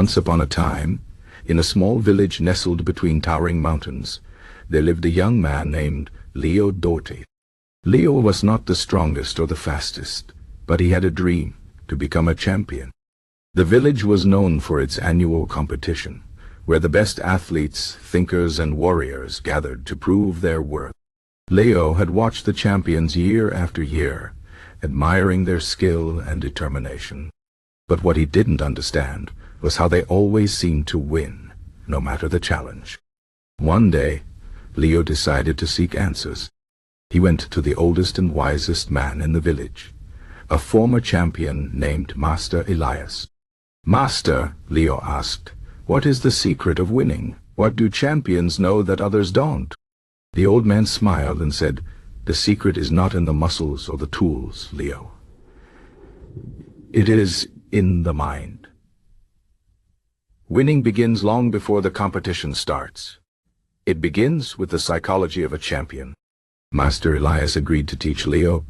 Once upon a time, in a small village nestled between towering mountains, there lived a young man named Leo. Leo was not the strongest or the fastest, but he had a dream to become a champion. The village was known for its annual competition, where the best athletes, thinkers, and warriors gathered to prove their worth. Leo had watched the champions year after year, admiring their skill and determination. But what he didn't understand was how they always seemed to win, no matter the challenge. One day, Leo decided to seek answers. He went to the oldest and wisest man in the village, a former champion named Master Elias. "Master," Leo asked, "what is the secret of winning? What do champions know that others don't?" The old man smiled and said, "The secret is not in the muscles or the tools, Leo. It is in the mind. Winning begins long before the competition starts. It begins with the psychology of a champion." Master Elias agreed to teach Leo,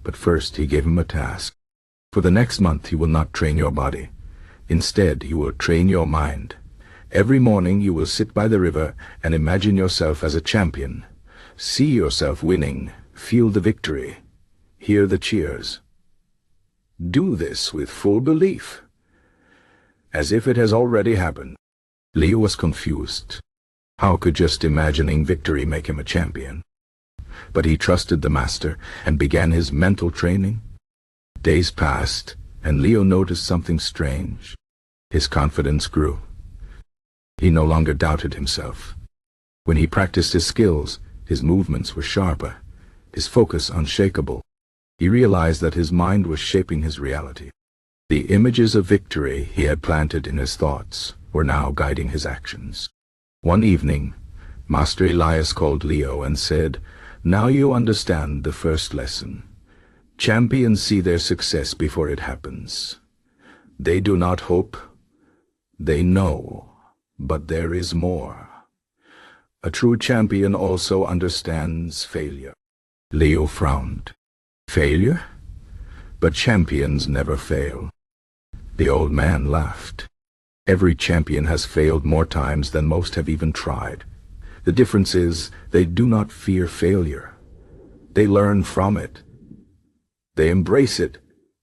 but first he gave him a task. For the next month you will not train your body. Instead, you will train your mind. Every morning you will sit by the river and imagine yourself as a champion. See yourself winning, feel the victory, hear the cheers. Do this with full belief, as if it has already happened. Leo was confused. How could just imagining victory make him a champion? But he trusted the master and began his mental training. Days passed, and Leo noticed something strange. His confidence grew. He no longer doubted himself. When he practiced his skills, his movements were sharper, his focus unshakable. He realized that his mind was shaping his reality. The images of victory he had planted in his thoughts were now guiding his actions. One evening, Master Elias called Leo and said, "Now you understand the first lesson. Champions see their success before it happens. They do not hope. They know, but there is more. A true champion also understands failure." Leo frowned. "Failure? But champions never fail." The old man laughed. "Every champion has failed more times than most have even tried. The difference is they do not fear failure. They learn from it. They embrace it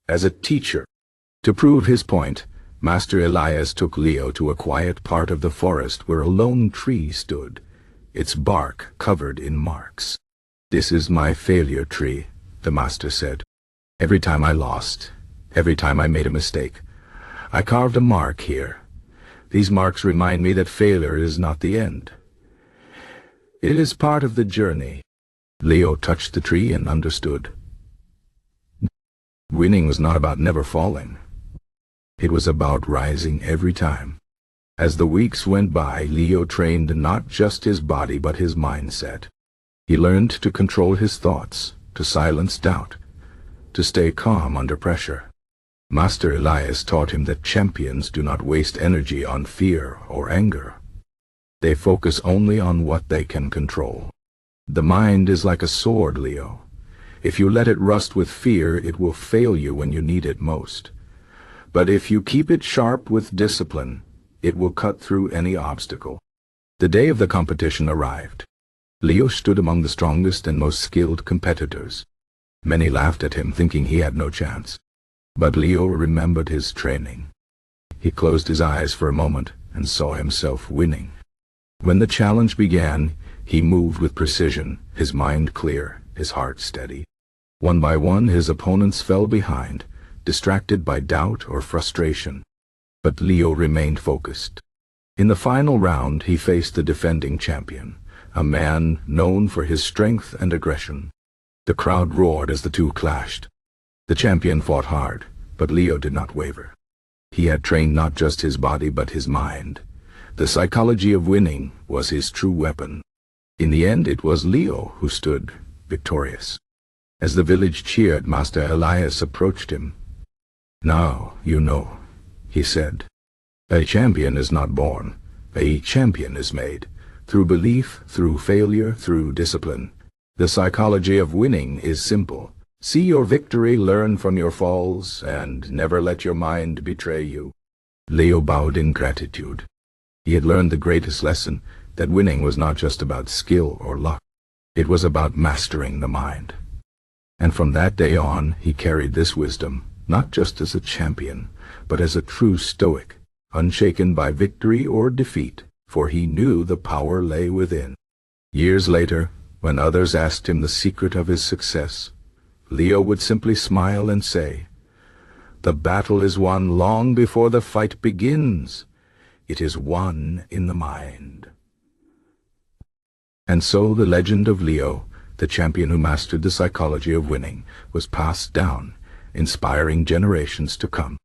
as a teacher." To prove his point, Master Elias took Leo to a quiet part of the forest where a lone tree stood, its bark covered in marks. "This is my failure tree," the master said. "Every time I lost, every time I made a mistake, I carved a mark here. These marks remind me that failure is not the end. It is part of the journey." Leo touched the tree and understood. Winning was not about never falling. It was about rising every time. As the weeks went by, Leo trained not just his body but his mindset. He learned to control his thoughts, to silence doubt, to stay calm under pressure. Master Elias taught him that champions do not waste energy on fear or anger. They focus only on what they can control. The mind is like a sword, Leo. If you let it rust with fear, it will fail you when you need it most. But if you keep it sharp with discipline, it will cut through any obstacle. The day of the competition arrived. Leo stood among the strongest and most skilled competitors. Many laughed at him, thinking he had no chance. But Leo remembered his training. He closed his eyes for a moment and saw himself winning. When the challenge began, he moved with precision, his mind clear, his heart steady. One by one, his opponents fell behind, distracted by doubt or frustration. But Leo remained focused. In the final round, he faced the defending champion, a man known for his strength and aggression. The crowd roared as the two clashed. The champion fought hard, but Leo did not waver. He had trained not just his body but his mind. The psychology of winning was his true weapon. In the end, it was Leo who stood victorious. As the village cheered, Master Elias approached him. "Now you know," he said. "A champion is not born. A champion is made. Through belief, through failure, through discipline. The psychology of winning is simple. See your victory, learn from your falls, and never let your mind betray you." Leo bowed in gratitude. He had learned the greatest lesson, that winning was not just about skill or luck. It was about mastering the mind. And from that day on, he carried this wisdom, not just as a champion, but as a true Stoic, unshaken by victory or defeat, for he knew the power lay within. Years later, when others asked him the secret of his success, Leo would simply smile and say, "The battle is won long before the fight begins. It is won in the mind." And so the legend of Leo, the champion who mastered the psychology of winning, was passed down, inspiring generations to come.